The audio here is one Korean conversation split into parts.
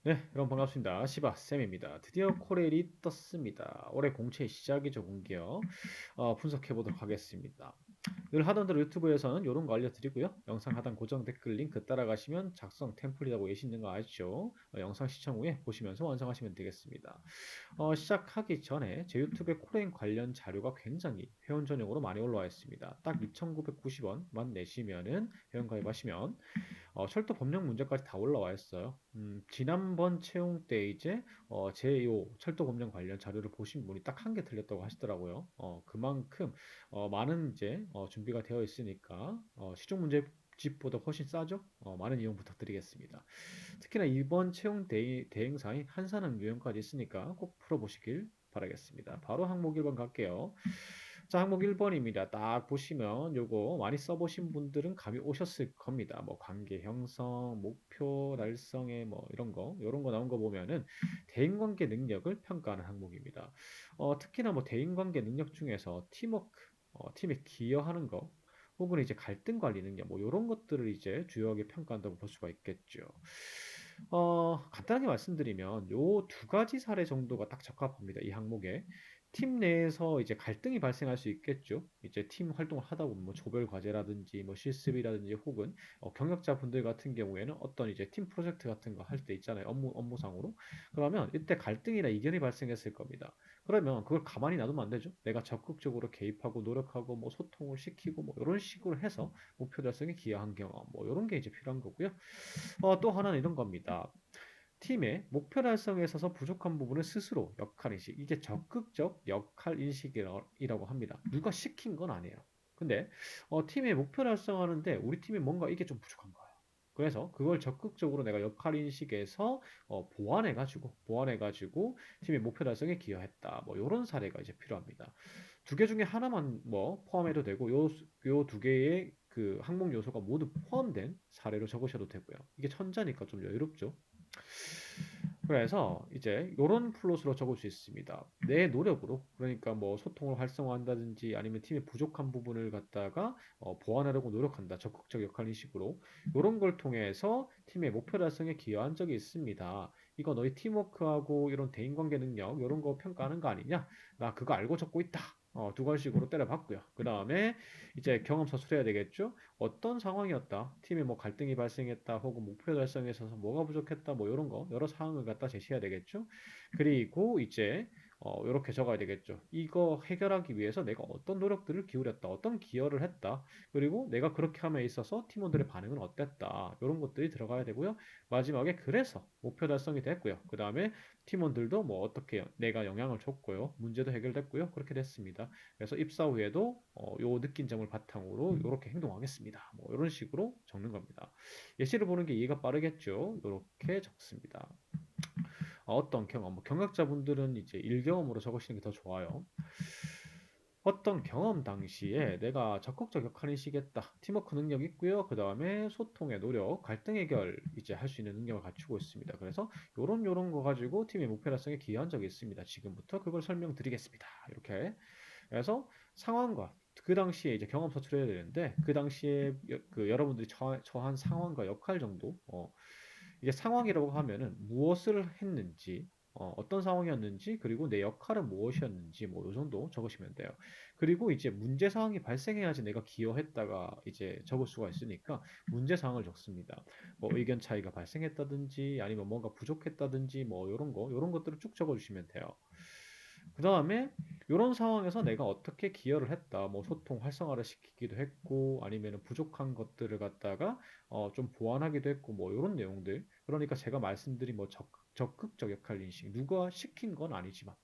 네, 여러분 반갑습니다. 시바쌤입니다. 드디어 코레일이 떴습니다. 올해 공채 시작이죠, 공개요. 분석해 보도록 하겠습니다. 늘 하던 대로 유튜브에서는 이런 거 알려드리고요. 영상 하단 고정 댓글 링크 따라가시면 작성 템플릿하고 예시 있는 거 아시죠? 영상 시청 후에 보시면서 완성하시면 되겠습니다. 시작하기 전에 제 유튜브에 코레인 관련 자료가 굉장히 회원 전용으로 많이 올라와 있습니다. 딱 2,990원만 내시면은 회원 가입하시면 철도 법령 문제까지 다 올라와 있어요. 지난번 채용 때 이제 제 요 철도 법령 관련 자료를 보신 분이 딱 한 개 틀렸다고 하시더라고요. 그만큼 많은 이제 준비가 되어 있으니까 시중 문제집보다 훨씬 싸죠? 많은 이용 부탁드리겠습니다. 특히나 이번 채용 대행사인 한산항 유형까지 있으니까 꼭 풀어보시길 바라겠습니다. 바로 항목 1번 갈게요. 자, 항목 1번입니다. 딱 보시면 요거 많이 써보신 분들은 감이 오셨을 겁니다. 뭐 관계 형성, 목표 달성에 뭐 이런 거 나온 거 보면은 대인관계 능력을 평가하는 항목입니다. 특히나 뭐 대인관계 능력 중에서 팀워크, 팀에 기여하는 거, 혹은 이제 갈등 관리 능력, 뭐 이런 것들을 이제 주요하게 평가한다고 볼 수가 있겠죠. 간단하게 말씀드리면 요 두 가지 사례 정도가 딱 적합합니다. 이 항목에. 팀 내에서 이제 갈등이 발생할 수 있겠죠. 이제 팀 활동을 하다 보면 뭐 조별 과제라든지 뭐 실습이라든지 혹은 경력자분들 같은 경우에는 어떤 이제 팀 프로젝트 같은 거 할 때 있잖아요. 업무상으로. 그러면 이때 갈등이나 이견이 발생했을 겁니다. 그러면 그걸 가만히 놔두면 안 되죠. 내가 적극적으로 개입하고 노력하고 뭐 소통을 시키고 뭐 이런 식으로 해서 목표 달성에 기여한 경험 뭐 이런 게 이제 필요한 거고요. 또 하나는 이런 겁니다. 팀의 목표 달성에 있어서 부족한 부분을 스스로 역할인식. 이게 적극적 역할인식이라고 합니다. 누가 시킨 건 아니에요. 근데 팀의 목표 달성하는데 우리 팀이 뭔가 이게 좀 부족한 거예요. 그래서 그걸 적극적으로 내가 역할인식에서 보완해가지고 팀의 목표 달성에 기여했다. 뭐 이런 사례가 이제 필요합니다. 두 개 중에 하나만 뭐 포함해도 되고 요 두 개의 그 항목 요소가 모두 포함된 사례로 적으셔도 되고요. 이게 천자니까 좀 여유롭죠. 그래서 이제 요런 플롯으로 적을 수 있습니다. 내 노력으로 그러니까 뭐 소통을 활성화한다든지 아니면 팀의 부족한 부분을 갖다가 보완하려고 노력한다. 적극적 역할인식으로 요런 걸 통해서 팀의 목표 달성에 기여한 적이 있습니다. 이거 너희 팀워크하고 이런 대인관계 능력 이런 거 평가하는 거 아니냐? 나 그거 알고 적고 있다. 두 가지식으로 때려봤고요. 그 다음에 이제 경험 서술해야 되겠죠? 어떤 상황이었다. 팀에 뭐 갈등이 발생했다. 혹은 목표 달성에 있어서 뭐가 부족했다. 뭐 이런 거 여러 상황을 갖다 제시해야 되겠죠. 그리고 이제 이렇게 적어야 되겠죠. 이거 해결하기 위해서 내가 어떤 노력들을 기울였다. 어떤 기여를 했다. 그리고 내가 그렇게 함에 있어서 팀원들의 반응은 어땠다. 이런 것들이 들어가야 되고요. 마지막에 그래서 목표 달성이 됐고요. 그 다음에 팀원들도 뭐 어떻게 내가 영향을 줬고요. 문제도 해결됐고요. 그렇게 됐습니다. 그래서 입사 후에도 요 느낀 점을 바탕으로 이렇게 행동하겠습니다. 뭐 이런 식으로 적는 겁니다. 예시를 보는 게 이해가 빠르겠죠. 이렇게 적습니다. 어떤 경험, 뭐 경력자분들은 이제 일경험으로 적으시는 게 더 좋아요. 어떤 경험 당시에 내가 적극적 역할인식했다. 팀워크 능력 있고요. 그 다음에 소통의 노력, 갈등 해결 이제 할 수 있는 능력을 갖추고 있습니다. 그래서 요런 거 가지고 팀의 목표 달성에 기여한 적이 있습니다. 지금부터 그걸 설명드리겠습니다. 이렇게 그래서 상황과 그 당시에 이제 경험 서술해야 되는데 그 당시에 그 여러분들이 처한 상황과 역할 정도 이게 상황이라고 하면은 무엇을 했는지 어떤 상황이었는지 그리고 내 역할은 무엇이었는지 뭐 요 정도 적으시면 돼요. 그리고 이제 문제 상황이 발생해야지 내가 기여했다가 이제 적을 수가 있으니까 문제 상황을 적습니다. 뭐 의견 차이가 발생했다든지 아니면 뭔가 부족했다든지 뭐 요런 것들을 쭉 적어주시면 돼요. 그 다음에 이런 상황에서 내가 어떻게 기여를 했다. 뭐 소통 활성화를 시키기도 했고 아니면 부족한 것들을 갖다가 좀 보완하기도 했고 뭐 이런 내용들. 그러니까 제가 말씀드린 뭐 적극적 역할 인식. 누가 시킨 건 아니지만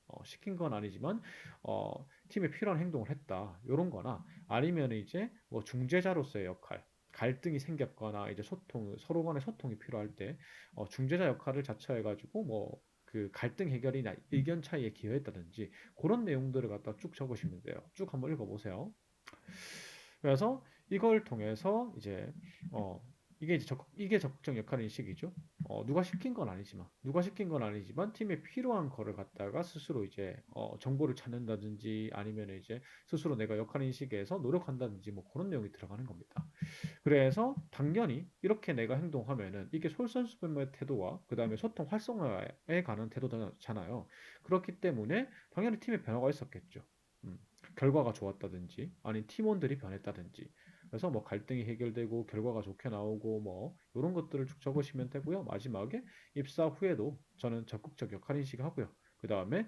팀에 필요한 행동을 했다. 이런 거나 아니면 이제 뭐 중재자로서의 역할. 갈등이 생겼거나 이제 서로 간의 소통이 필요할 때 중재자 역할을 자처해가지고 뭐 그 갈등 해결이나 의견 차이에 기여했다든지 그런 내용들을 갖다 쭉 적으시면 돼요. 쭉 한번 읽어보세요. 그래서 이걸 통해서 이제 어, 이게 적극적 역할 인식이죠. 누가 시킨 건 아니지만 팀에 필요한 거를 갖다가 스스로 이제 정보를 찾는다든지 아니면 이제 스스로 내가 역할 인식에서 노력한다든지 뭐 그런 내용이 들어가는 겁니다. 그래서 당연히 이렇게 내가 행동하면은 이게 솔선수범의 태도와 그 다음에 소통 활성화에 가는 태도잖아요. 그렇기 때문에 당연히 팀에 변화가 있었겠죠. 음, 결과가 좋았다든지 아니 팀원들이 변했다든지 그래서 뭐 갈등이 해결되고 결과가 좋게 나오고 뭐 이런 것들을 쭉 적으시면 되고요. 마지막에 입사 후에도 저는 적극적 역할 인식하고요. 그 다음에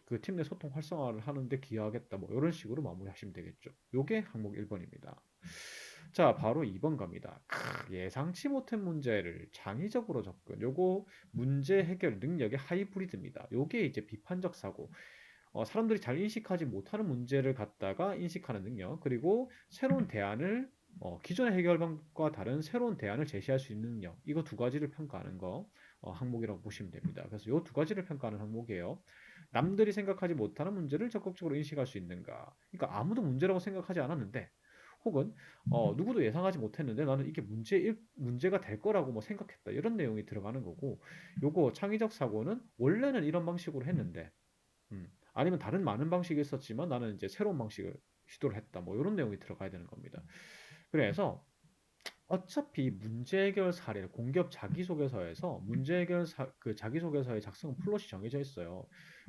그 팀 내 소통 활성화를 하는데 기여하겠다 뭐 이런 식으로 마무리하시면 되겠죠. 요게 항목 1번입니다. 자, 바로 2번 갑니다. 예상치 못한 문제를 창의적으로 접근. 요거 문제 해결 능력의 하이브리드입니다. 요게 이제 비판적 사고. 사람들이 잘 인식하지 못하는 문제를 갖다가 인식하는 능력, 그리고 새로운 대안을 기존의 해결방법과 다른 새로운 대안을 제시할 수 있는 능력, 이거 두 가지를 평가하는 거 항목이라고 보시면 됩니다. 그래서 이 두 가지를 평가하는 항목이에요. 남들이 생각하지 못하는 문제를 적극적으로 인식할 수 있는가? 그러니까 아무도 문제라고 생각하지 않았는데, 혹은 누구도 예상하지 못했는데 나는 이게 문제가 될 거라고 뭐 생각했다. 이런 내용이 들어가는 거고, 요거 창의적 사고는 원래는 이런 방식으로 했는데 아니면 다른 많은 방식이 있었지만 나는 이제 새로운 방식을 시도를 했다. 뭐 이런 내용이 들어가야 되는 겁니다. 그래서 어차피 문제 해결 사례를 공기업 자기소개서에서 그 자기소개서의 작성 플롯이 정해져 있어요.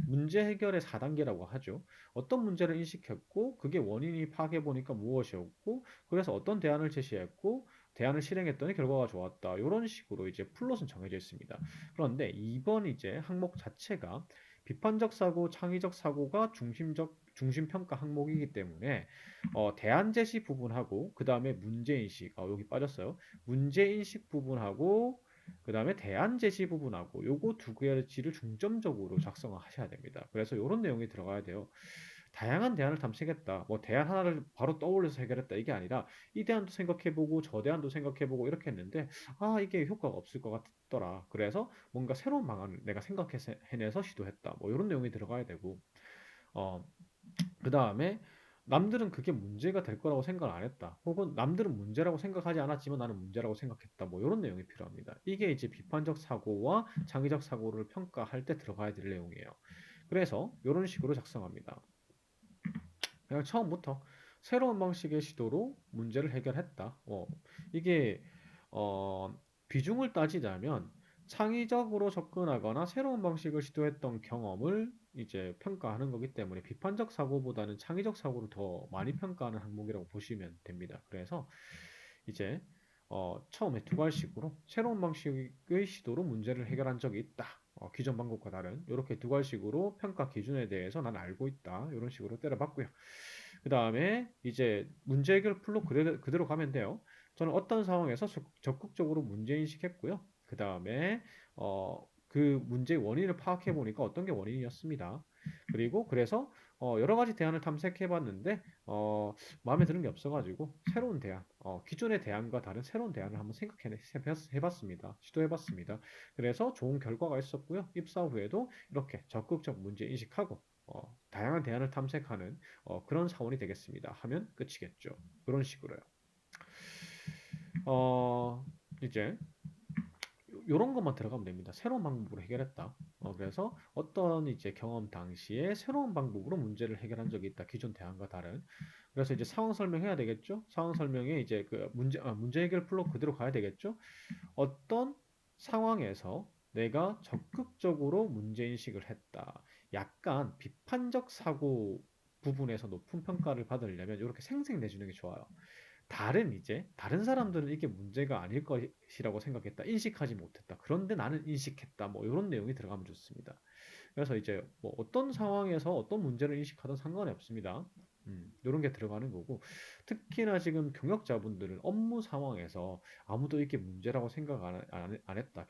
문제 해결의 4단계라고 하죠. 어떤 문제를 인식했고 그게 원인이 파악해 보니까 무엇이었고 그래서 어떤 대안을 제시했고 대안을 실행했더니 결과가 좋았다. 이런 식으로 이제 플롯은 정해져 있습니다. 그런데 이번 이제 항목 자체가 비판적 사고, 창의적 사고가 중심 평가 항목이기 때문에 대안 제시 부분하고 그 다음에 문제인식 여기 빠졌어요. 문제인식 부분하고 그 다음에 대안 제시 부분하고 요거 두 가지를 중점적으로 작성하셔야 됩니다. 그래서 이런 내용이 들어가야 돼요. 다양한 대안을 탐색했다. 뭐 대안 하나를 바로 떠올려서 해결했다. 이게 아니라 이 대안도 생각해보고 저 대안도 생각해보고 이렇게 했는데 이게 효과가 없을 것 같더라. 그래서 뭔가 새로운 방안을 내가 생각해서 해내서 시도했다. 뭐 이런 내용이 들어가야 되고 어, 그 다음에 남들은 그게 문제가 될 거라고 생각을 안 했다. 혹은 남들은 문제라고 생각하지 않았지만 나는 문제라고 생각했다. 뭐 이런 내용이 필요합니다. 이게 이제 비판적 사고와 창의적 사고를 평가할 때 들어가야 될 내용이에요. 그래서 이런 식으로 작성합니다. 그냥 처음부터 새로운 방식의 시도로 문제를 해결했다. 이게 어, 비중을 따지자면 창의적으로 접근하거나 새로운 방식을 시도했던 경험을 이제 평가하는 거기 때문에 비판적 사고보다는 창의적 사고를 더 많이 평가하는 항목이라고 보시면 됩니다. 그래서 이제 처음에 두괄식으로 새로운 방식의 시도로 문제를 해결한 적이 있다. 기존 방법과 다른 이렇게 두괄식으로 평가 기준에 대해서 난 알고 있다. 이런 식으로 때려봤고요. 그 다음에 이제 문제 해결 풀로 그대로 가면 돼요. 저는 어떤 상황에서 적극적으로 문제 인식했고요. 그 다음에 그 문제의 원인을 파악해 보니까 어떤 게 원인이었습니다. 그리고 그래서 여러 가지 대안을 탐색해 봤는데 마음에 드는 게 없어가지고 새로운 대안, 기존의 대안과 다른 새로운 대안을 한번 해봤습니다. 시도해봤습니다. 그래서 좋은 결과가 있었고요. 입사 후에도 이렇게 적극적 문제 인식하고 다양한 대안을 탐색하는 그런 사원이 되겠습니다. 하면 끝이겠죠. 그런 식으로요. 어, 이제 이런 것만 들어가면 됩니다. 새로운 방법으로 해결했다. 그래서 어떤 이제 경험 당시에 새로운 방법으로 문제를 해결한 적이 있다. 기존 대안과 다른. 그래서 이제 상황 설명해야 되겠죠. 상황 설명에 이제 그 문제 해결 플로 그대로 가야 되겠죠. 어떤 상황에서 내가 적극적으로 문제 인식을 했다. 약간 비판적 사고 부분에서 높은 평가를 받으려면 이렇게 생생 내주는 게 좋아요. 다른 사람들은 이게 문제가 아닐 것이라고 생각했다. 인식하지 못했다. 그런데 나는 인식했다. 뭐 이런 내용이 들어가면 좋습니다. 그래서 이제 뭐 어떤 상황에서 어떤 문제를 인식하든 상관이 없습니다. 이런 게 들어가는 거고 특히나 지금 경력자분들은 업무 상황에서 아무도 이게 문제라고 생각 안 했다.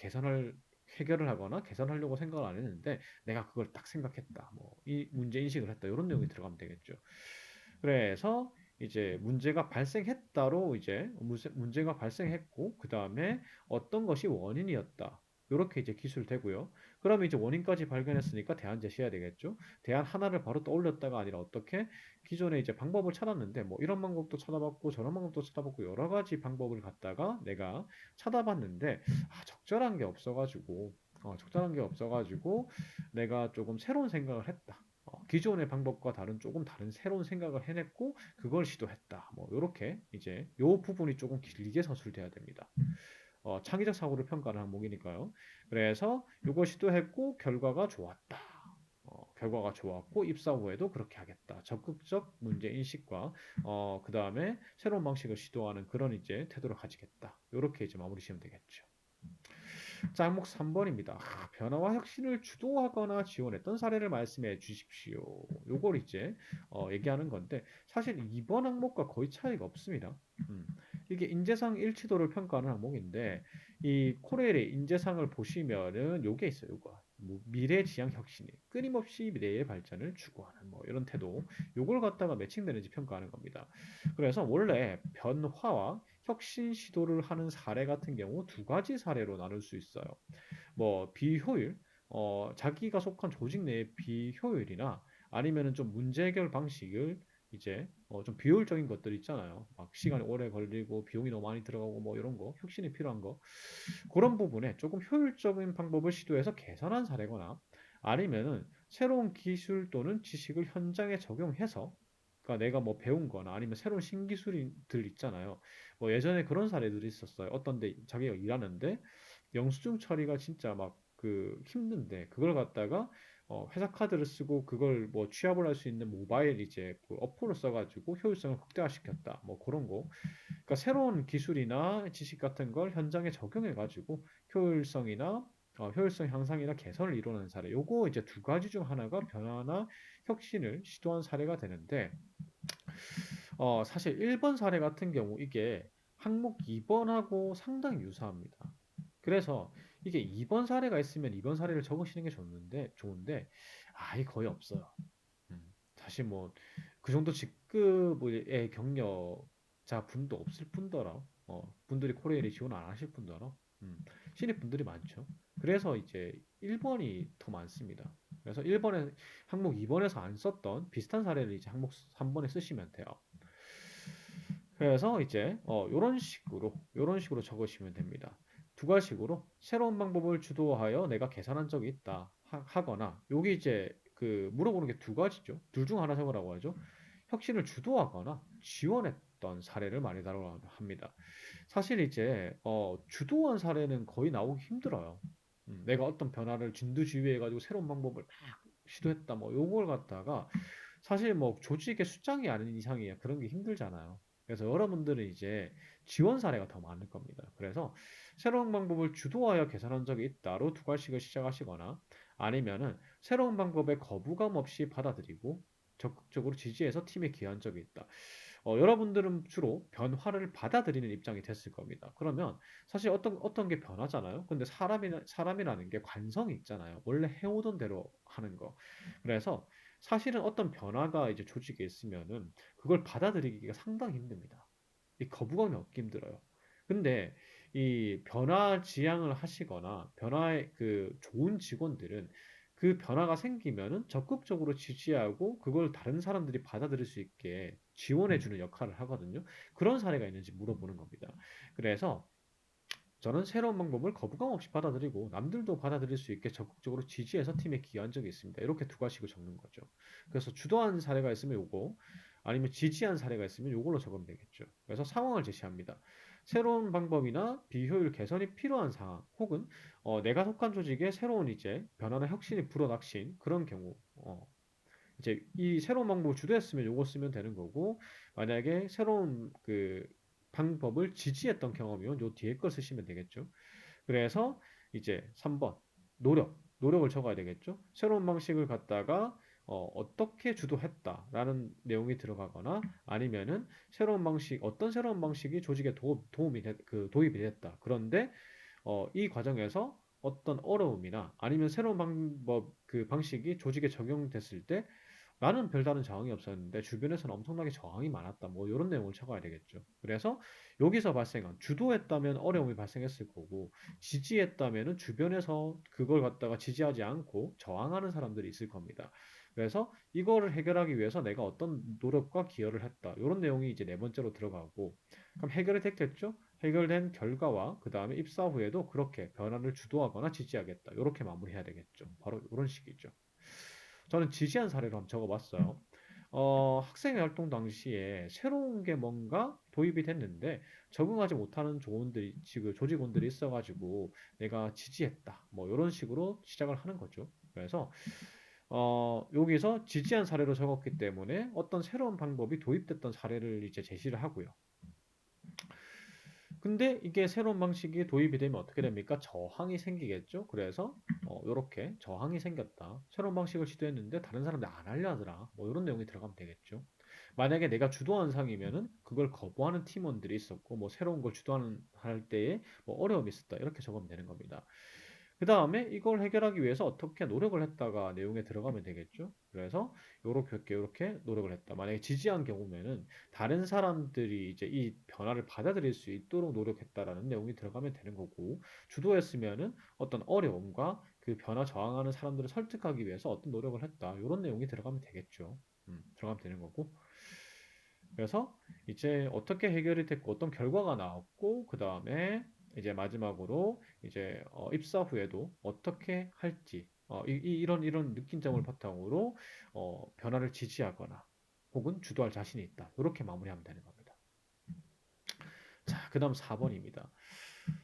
해결을 하거나 개선하려고 생각을 안 했는데 내가 그걸 딱 생각했다. 뭐 이 문제 인식을 했다. 이런 내용이 들어가면 되겠죠. 그래서 이제 문제가 발생했다로 이제 문제가 발생했고 그 다음에 어떤 것이 원인이었다. 이렇게 이제 기술되고요. 그러면 이제 원인까지 발견했으니까 대안 제시해야 되겠죠. 대안 하나를 바로 떠올렸다가 아니라 어떻게 기존에 이제 방법을 찾았는데 뭐 이런 방법도 찾아봤고 저런 방법도 찾아봤고 여러 가지 방법을 갖다가 내가 찾아봤는데 적절한 게 없어가지고 적절한 게 없어가지고 내가 조금 새로운 생각을 했다. 기존의 방법과 다른 조금 다른 새로운 생각을 해냈고 그걸 시도했다. 뭐 이렇게 이제 요 부분이 조금 길게 서술돼야 됩니다. 창의적 사고를 평가하는 항목이니까요. 그래서 이걸 시도했고 결과가 좋았다. 결과가 좋았고 입사 후에도 그렇게 하겠다. 적극적 문제 인식과 그 다음에 새로운 방식을 시도하는 그런 이제 태도를 가지겠다. 이렇게 이제 마무리 지으면 되겠죠. 자, 항목 3번입니다. 변화와 혁신을 주도하거나 지원했던 사례를 말씀해 주십시오. 요걸 이제 얘기하는 건데 사실 이번 항목과 거의 차이가 없습니다. 음, 이게 인재상 일치도를 평가하는 항목인데 이 코레일의 인재상을 보시면은 요게 있어요. 요거. 뭐 미래 지향 혁신이 끊임없이 미래의 발전을 추구하는 뭐 이런 태도 요걸 갖다가 매칭되는지 평가하는 겁니다. 그래서 원래 변화와 혁신 시도를 하는 사례 같은 경우 두 가지 사례로 나눌 수 있어요. 뭐 비효율, 자기가 속한 조직 내의 비효율이나 아니면은 좀 문제 해결 방식을 이제 좀 비효율적인 것들 있잖아요. 막 시간이 오래 걸리고 비용이 너무 많이 들어가고 뭐 이런 거, 혁신이 필요한 거. 그런 부분에 조금 효율적인 방법을 시도해서 개선한 사례거나 아니면은 새로운 기술 또는 지식을 현장에 적용해서 그러니까 내가 뭐 배운 거나 아니면 새로운 신기술들 있잖아요. 뭐 예전에 그런 사례들이 있었어요. 어떤 데 자기가 일하는데 영수증 처리가 진짜 막 그 힘든데 그걸 갖다가 회사 카드를 쓰고 그걸 뭐 취합을 할 수 있는 모바일 이제 그 어플을 써가지고 효율성을 극대화시켰다. 뭐 그런 거. 그러니까 새로운 기술이나 지식 같은 걸 현장에 적용해가지고 효율성이나 효율성 향상이나 개선을 이루는 사례. 요거 이제 두 가지 중 하나가 변화나 혁신을 시도한 사례가 되는데 사실 1번 사례 같은 경우 이게 항목 2번하고 상당히 유사합니다. 그래서 이게 2번 사례가 있으면 2번 사례를 적으시는 게 좋은데, 이게 거의 없어요. 사실 뭐, 그 정도 직급의 경력자 분도 없을 뿐더러, 분들이 코레일에 지원 안 하실 뿐더러, 신입 분들이 많죠. 그래서 이제 1번이 더 많습니다. 그래서 1번에, 항목 2번에서 안 썼던 비슷한 사례를 이제 항목 3번에 쓰시면 돼요. 그래서 이제 요런 식으로 적으시면 됩니다. 두 가지식으로 새로운 방법을 주도하여 내가 계산한 적이 있다 하거나 여기 이제 그 물어보는 게 두 가지죠. 둘 중 하나 적으라고 하죠. 혁신을 주도하거나 지원했던 사례를 많이 다루라고 합니다. 사실 이제 주도한 사례는 거의 나오기 힘들어요. 내가 어떤 변화를 진두지휘해가지고 새로운 방법을 막 시도했다 뭐 요걸 갖다가 사실 뭐 조직의 숫장이 아닌 이상이야 그런 게 힘들잖아요. 그래서 여러분들은 이제 지원 사례가 더 많을 겁니다. 그래서 새로운 방법을 주도하여 개선한 적이 있다로 두 가지씩을 시작하시거나 아니면은 새로운 방법에 거부감 없이 받아들이고 적극적으로 지지해서 팀에 기여한 적이 있다. 여러분들은 주로 변화를 받아들이는 입장이 됐을 겁니다. 그러면 사실 어떤 게 변하잖아요. 근데 사람이라는 게 관성이 있잖아요. 원래 해오던 대로 하는 거. 그래서 사실은 어떤 변화가 이제 조직에 있으면은 그걸 받아들이기가 상당히 힘듭니다. 이 거부감이 없기 힘들어요. 근데 이 변화 지향을 하시거나 변화의 그 좋은 직원들은 그 변화가 생기면은 적극적으로 지지하고 그걸 다른 사람들이 받아들일 수 있게 지원해주는 역할을 하거든요. 그런 사례가 있는지 물어보는 겁니다. 그래서 저는 새로운 방법을 거부감 없이 받아들이고 남들도 받아들일 수 있게 적극적으로 지지해서 팀에 기여한 적이 있습니다. 이렇게 두 가지를 적는 거죠. 그래서 주도한 사례가 있으면 요거, 아니면 지지한 사례가 있으면 요걸로 적으면 되겠죠. 그래서 상황을 제시합니다. 새로운 방법이나 비효율 개선이 필요한 상황, 혹은 내가 속한 조직에 새로운 이제 변화나 혁신이 불어닥친 그런 경우, 이제 이 새로운 방법을 주도했으면 요거 쓰면 되는 거고 만약에 새로운 그 방법을 지지했던 경험이면 요 뒤에 걸 쓰시면 되겠죠. 그래서 이제 3번 노력을 적어야 되겠죠. 새로운 방식을 갖다가 어떻게 주도했다라는 내용이 들어가거나 아니면은 어떤 새로운 방식이 조직에 도입이 됐다. 그런데 이 과정에서 어떤 어려움이나 아니면 새로운 방법 그 방식이 조직에 적용됐을 때 나는 별다른 저항이 없었는데 주변에서는 엄청나게 저항이 많았다. 뭐 이런 내용을 적어야 되겠죠. 그래서 여기서 발생한 주도했다면 어려움이 발생했을 거고 지지했다면은 주변에서 그걸 갖다가 지지하지 않고 저항하는 사람들이 있을 겁니다. 그래서 이거를 해결하기 위해서 내가 어떤 노력과 기여를 했다. 이런 내용이 이제 네 번째로 들어가고 그럼 해결이 됐겠죠? 해결된 결과와 그 다음에 입사 후에도 그렇게 변화를 주도하거나 지지하겠다. 이렇게 마무리해야 되겠죠. 바로 이런 식이죠. 저는 지지한 사례로 한번 적어봤어요. 학생 활동 당시에 새로운 게 뭔가 도입이 됐는데 적응하지 못하는 조원들이 지금 조직원들이 있어가지고 내가 지지했다. 뭐 이런 식으로 시작을 하는 거죠. 그래서 여기서 지지한 사례로 적었기 때문에 어떤 새로운 방법이 도입됐던 사례를 이제 제시를 하고요. 근데 이게 새로운 방식이 도입이 되면 어떻게 됩니까? 저항이 생기겠죠? 그래서 이렇게 저항이 생겼다. 새로운 방식을 시도했는데 다른 사람들이 안 하려 하더라. 뭐 이런 내용이 들어가면 되겠죠. 만약에 내가 주도한 상이면은 그걸 거부하는 팀원들이 있었고 뭐 새로운 걸 주도하는 할 때에 뭐 어려움이 있었다. 이렇게 적으면 되는 겁니다. 그 다음에 이걸 해결하기 위해서 어떻게 노력을 했다가 내용에 들어가면 되겠죠. 그래서 요렇게 노력을 했다. 만약에 지지한 경우면은 다른 사람들이 이제 이 변화를 받아들일 수 있도록 노력했다라는 내용이 들어가면 되는 거고 주도했으면은 어떤 어려움과 그 변화 저항하는 사람들을 설득하기 위해서 어떤 노력을 했다. 이런 내용이 들어가면 되겠죠. 들어가면 되는 거고. 그래서 이제 어떻게 해결이 됐고 어떤 결과가 나왔고 그 다음에 이제 마지막으로 이제 입사 후에도 어떻게 할지 이런 느낀 점을 바탕으로 변화를 지지하거나 혹은 주도할 자신이 있다. 이렇게 마무리하면 되는 겁니다. 자, 그 다음 4번입니다.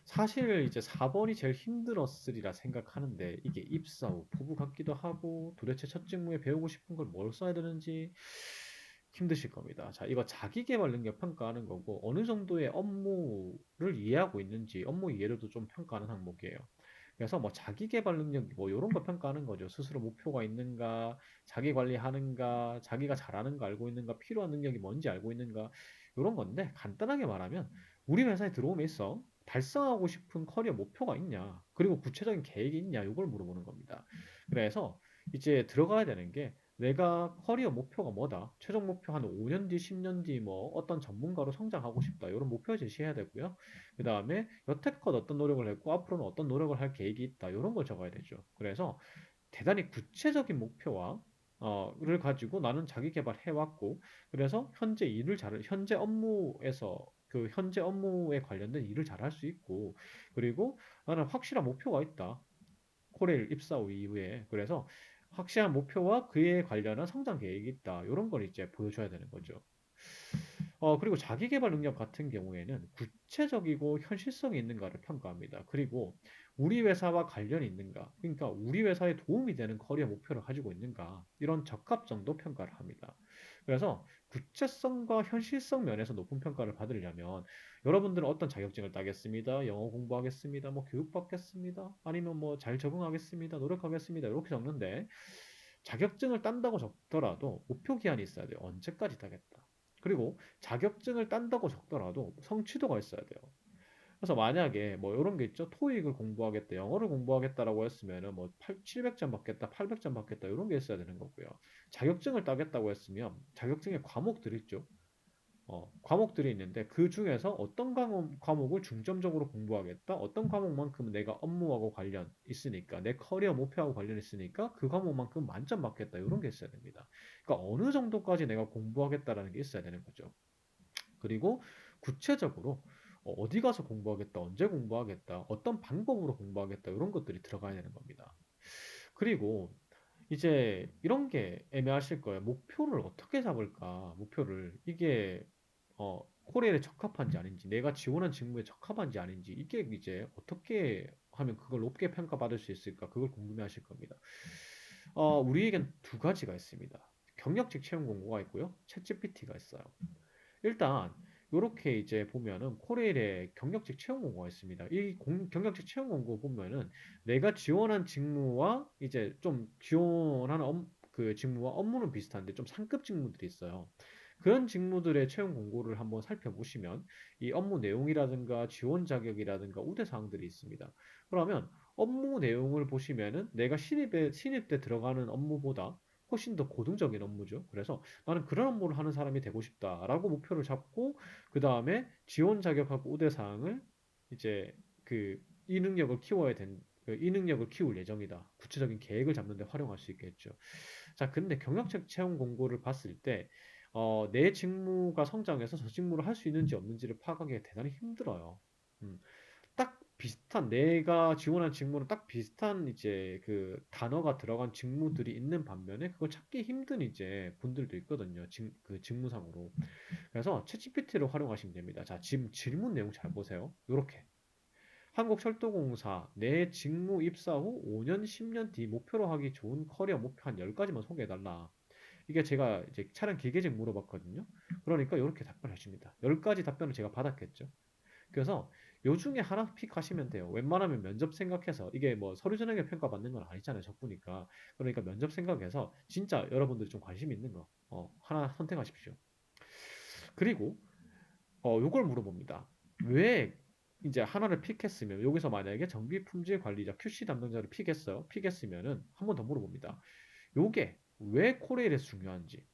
사실 이제 4번이 제일 힘들었으리라 생각하는데 이게 입사 후 부부 같기도 하고 도대체 첫 직무에 배우고 싶은 걸 뭘 써야 되는지 힘드실 겁니다. 자, 이거 자기계발 능력 평가하는 거고 어느 정도의 업무를 이해하고 있는지 업무 이해도도 좀 평가하는 항목이에요. 그래서 뭐 자기계발 능력 뭐 이런 거 평가하는 거죠. 스스로 목표가 있는가, 자기 관리하는가, 자기가 잘하는 거 알고 있는가, 필요한 능력이 뭔지 알고 있는가 이런 건데 간단하게 말하면 우리 회사에 들어오면 있어 달성하고 싶은 커리어 목표가 있냐, 그리고 구체적인 계획이 있냐 이걸 물어보는 겁니다. 그래서 이제 들어가야 되는 게 내가 커리어 목표가 뭐다? 최종 목표 한 5년 뒤, 10년 뒤 뭐 어떤 전문가로 성장하고 싶다. 이런 목표 제시해야 되고요. 그 다음에 여태껏 어떤 노력을 했고 앞으로는 어떤 노력을 할 계획이 있다. 이런 걸 적어야 되죠. 그래서 대단히 구체적인 목표와 를 가지고 나는 자기 개발해 왔고 그래서 현재 업무에서 그 현재 업무에 관련된 일을 잘 할 수 있고 그리고 나는 확실한 목표가 있다. 코레일 입사 후 이후에 그래서 확실한 목표와 그에 관련한 성장 계획이 있다. 이런 걸 이제 보여줘야 되는 거죠. 그리고 자기계발 능력 같은 경우에는 구체적이고 현실성이 있는가를 평가합니다. 그리고 우리 회사와 관련이 있는가, 그러니까 우리 회사에 도움이 되는 커리어 목표를 가지고 있는가, 이런 적합성도 평가를 합니다. 그래서 구체성과 현실성 면에서 높은 평가를 받으려면 여러분들은 어떤 자격증을 따겠습니다, 영어 공부하겠습니다, 뭐 교육받겠습니다, 아니면 뭐 잘 적응하겠습니다, 노력하겠습니다, 이렇게 적는데 자격증을 딴다고 적더라도 목표 기한이 있어야 돼요. 언제까지 따겠다. 그리고 자격증을 딴다고 적더라도 성취도가 있어야 돼요. 그래서 만약에 뭐 이런 게 있죠. 토익을 공부하겠다, 영어를 공부하겠다라고 했으면은 뭐 700점 받겠다, 800점 받겠다 이런 게 있어야 되는 거고요. 자격증을 따겠다고 했으면 자격증의 과목들 있죠. 과목들이 있는데 그 중에서 어떤 과목을 중점적으로 공부하겠다, 어떤 과목만큼은 내가 업무하고 관련 있으니까 내 커리어 목표하고 관련 있으니까 그 과목만큼 만점 받겠다 이런 게 있어야 됩니다. 그러니까 어느 정도까지 내가 공부하겠다라는 게 있어야 되는 거죠. 그리고 구체적으로 어디 가서 공부하겠다, 언제 공부하겠다, 어떤 방법으로 공부하겠다 이런 것들이 들어가야 되는 겁니다. 그리고 이제 이런 게 애매하실 거예요. 목표를 어떻게 잡을까? 목표를 이게 코리엘에 적합한지 아닌지, 내가 지원한 직무에 적합한지 아닌지 이게 이제 어떻게 하면 그걸 높게 평가받을 수 있을까? 그걸 궁금해하실 겁니다. 우리에겐 두 가지가 있습니다. 경력직 채용 공고가 있고요, 챗GPT가 있어요. 일단 이렇게 이제 보면은 코레일에 경력직 채용 공고가 있습니다. 경력직 채용 공고 보면은 내가 지원한 직무와 이제 좀 지원하는 그 직무와 업무는 비슷한데 좀 상급 직무들이 있어요. 그런 직무들의 채용 공고를 한번 살펴보시면 이 업무 내용이라든가 지원 자격이라든가 우대 사항들이 있습니다. 그러면 업무 내용을 보시면은 내가 신입 때 들어가는 업무보다 훨씬 더 고등적인 업무죠. 그래서 나는 그런 업무를 하는 사람이 되고 싶다라고 목표를 잡고 그 다음에 지원 자격하고 우대 사항을 이제 그 이 능력을 키워야 이 능력을 키울 예정이다. 구체적인 계획을 잡는 데 활용할 수 있겠죠. 자, 근데 경력직 채용 공고를 봤을 때 내 직무가 성장해서 저 직무를 할 수 있는지 없는지를 파악하기가 대단히 힘들어요. 음, 딱 비슷한 내가 지원한 직무는 딱 비슷한 이제 그 단어가 들어간 직무들이 있는 반면에 그걸 찾기 힘든 이제 분들도 있거든요. 그 직무상으로. 그래서 챗GPT를 활용하시면 됩니다. 자, 지금 질문 내용 잘 보세요. 요렇게. 한국철도공사 내 직무 입사 후 5년, 10년 뒤 목표로 하기 좋은 커리어 목표 한 10가지만 소개해달라. 이게 제가 이제 차량 기계직 물어봤거든요. 그러니까 이렇게 답변을 해줍니다. 10가지 답변을 제가 받았겠죠. 그래서 요 중에 하나 픽하시면 돼요. 웬만하면 면접 생각해서 이게 뭐 서류 전형에 평가 받는 건 아니잖아요. 적부니까. 그러니까 면접 생각해서 진짜 여러분들이 좀 관심 있는 거 하나 선택하십시오. 그리고 요걸 물어봅니다. 왜 이제 하나를 픽했으면 여기서 만약에 정비 품질 관리자 QC 담당자를 픽했어요. 픽했으면은 한 번 더 물어봅니다. 요게 왜 코레일에서 중요한지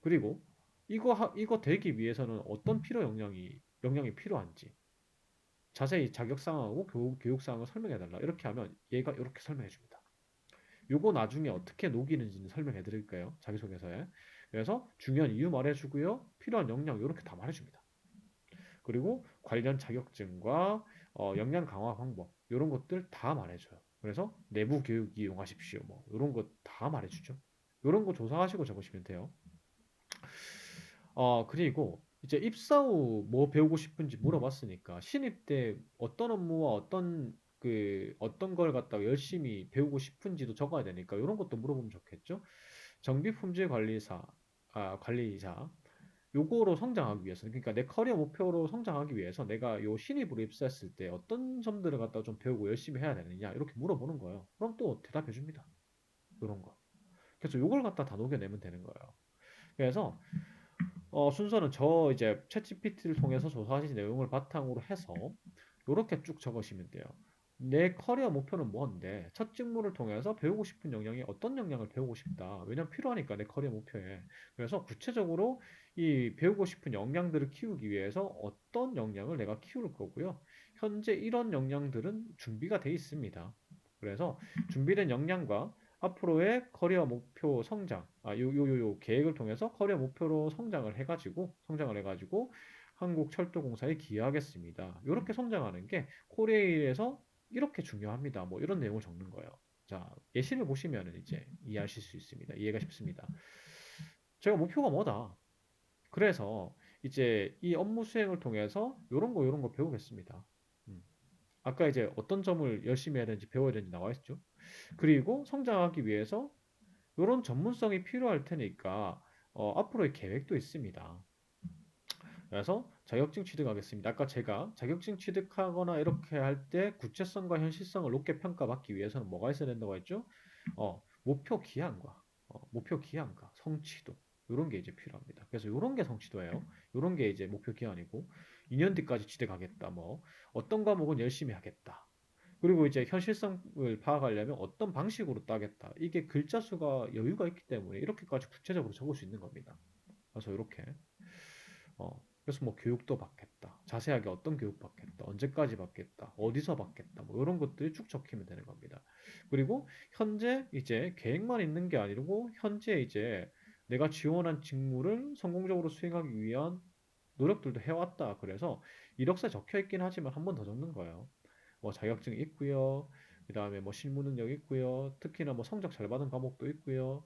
그리고 이거 되기 위해서는 어떤 필요 역량이 필요한지 자세히 자격사항하고 교육사항을 설명해달라. 이렇게 하면 얘가 이렇게 설명해줍니다. 요거 나중에 어떻게 녹이는지는 설명해드릴게요. 자기소개서에. 그래서 중요한 이유 말해주고요. 필요한 역량 이렇게 다 말해줍니다. 그리고 관련 자격증과 역량 강화 방법 이런 것들 다 말해줘요. 그래서 내부 교육 이용하십시오. 뭐 이런 거 다 말해주죠. 이런 거 조사하시고 적으시면 돼요. 그리고 이제 입사 후 뭐 배우고 싶은지 물어봤으니까 신입 때 어떤 업무와 어떤 걸 갖다가 열심히 배우고 싶은지도 적어야 되니까 이런 것도 물어보면 좋겠죠. 정비품질 관리자 요거로 성장하기 위해서 그러니까 내 커리어 목표로 성장하기 위해서 내가 요 신입으로 입사했을 때 어떤 점들을 갖다가 좀 배우고 열심히 해야 되느냐 이렇게 물어보는 거예요. 그럼 또 대답해 줍니다. 이런 거. 그래서 요걸 갖다 다 녹여내면 되는 거예요. 그래서 순서는 저 이제 챗GPT를 통해서 조사하신 내용을 바탕으로 해서 이렇게 쭉 적으시면 돼요. 내 커리어 목표는 뭔데? 첫 직무를 통해서 배우고 싶은 역량이 어떤 역량을 배우고 싶다. 왜냐면 필요하니까 내 커리어 목표에. 그래서 구체적으로 이 배우고 싶은 역량들을 키우기 위해서 어떤 역량을 내가 키울 거고요. 현재 이런 역량들은 준비가 돼 있습니다. 그래서 준비된 역량과 앞으로의 커리어 목표 성장, 요 계획을 통해서 커리어 목표로 성장을 해가지고 한국철도공사에 기여하겠습니다. 이렇게 성장하는 게 코레일에서 이렇게 중요합니다. 뭐 이런 내용을 적는 거예요. 자, 예시를 보시면 이제 이해하실 수 있습니다. 이해가 쉽습니다. 제가 목표가 뭐다. 그래서 이제 이 업무 수행을 통해서 요런 거 배우겠습니다. 음. 아까 이제 어떤 점을 열심히 해야 되는지 배워야 되는지 나와 있죠. 그리고 성장하기 위해서 이런 전문성이 필요할 테니까 앞으로의 계획도 있습니다. 그래서 자격증 취득하겠습니다. 아까 제가 자격증 취득하거나 이렇게 할 때 구체성과 현실성을 높게 평가받기 위해서는 뭐가 있어야 된다고 했죠? 목표 기한과 성취도 이런 게 이제 필요합니다. 그래서 이런 게 성취도예요. 이런 게 이제 목표 기한이고 2년 뒤까지 취득하겠다. 뭐 어떤 과목은 열심히 하겠다. 그리고 이제 현실성을 파악하려면 어떤 방식으로 따겠다. 이게 글자 수가 여유가 있기 때문에 이렇게까지 구체적으로 적을 수 있는 겁니다. 그래서 이렇게 그래서 뭐 교육도 받겠다. 자세하게 어떤 교육 받겠다. 언제까지 받겠다. 어디서 받겠다. 뭐 이런 것들이 쭉 적히면 되는 겁니다. 그리고 현재 이제 계획만 있는 게 아니고 현재 이제 내가 지원한 직무를 성공적으로 수행하기 위한 노력들도 해왔다. 그래서 이력서에 적혀 있긴 하지만 한 번 더 적는 거예요. 뭐 자격증이 있고요. 그다음에 뭐 실무 능력 있고요. 특히나 뭐 성적 잘 받은 과목도 있고요.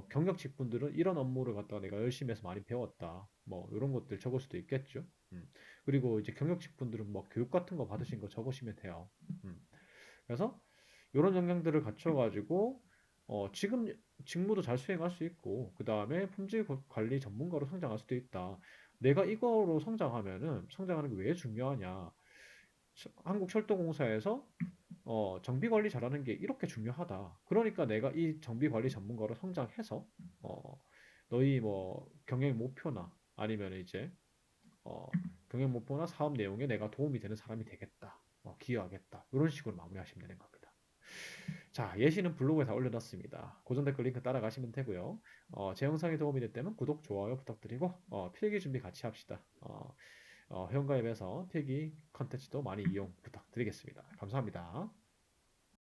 경력직 분들은 이런 업무를 갖다가 내가 열심히 해서 많이 배웠다. 뭐 이런 것들 적을 수도 있겠죠. 그리고 이제 경력직 분들은 뭐 교육 같은 거 받으신 거 적으시면 돼요. 음. 그래서 이런 역량들을 갖춰가지고 지금 직무도 잘 수행할 수 있고 그 다음에 품질 관리 전문가로 성장할 수도 있다. 내가 이거로 성장하는 게 왜 중요하냐? 한국철도공사에서 정비 관리 잘하는 게 이렇게 중요하다. 그러니까 내가 이 정비 관리 전문가로 성장해서 너희 뭐 경영 목표나 아니면 이제 어, 경영 목표나 사업 내용에 내가 도움이 되는 사람이 되겠다. 기여하겠다. 이런 식으로 마무리하시면 되는 겁니다. 자, 예시는 블로그에 다 올려놨습니다. 고정 댓글 링크 따라가시면 되고요. 제 영상이 도움이 됐다면 구독, 좋아요 부탁드리고 필기 준비 같이 합시다. 회원가입에서 필기 컨텐츠도 많이 이용 부탁드리겠습니다. 감사합니다.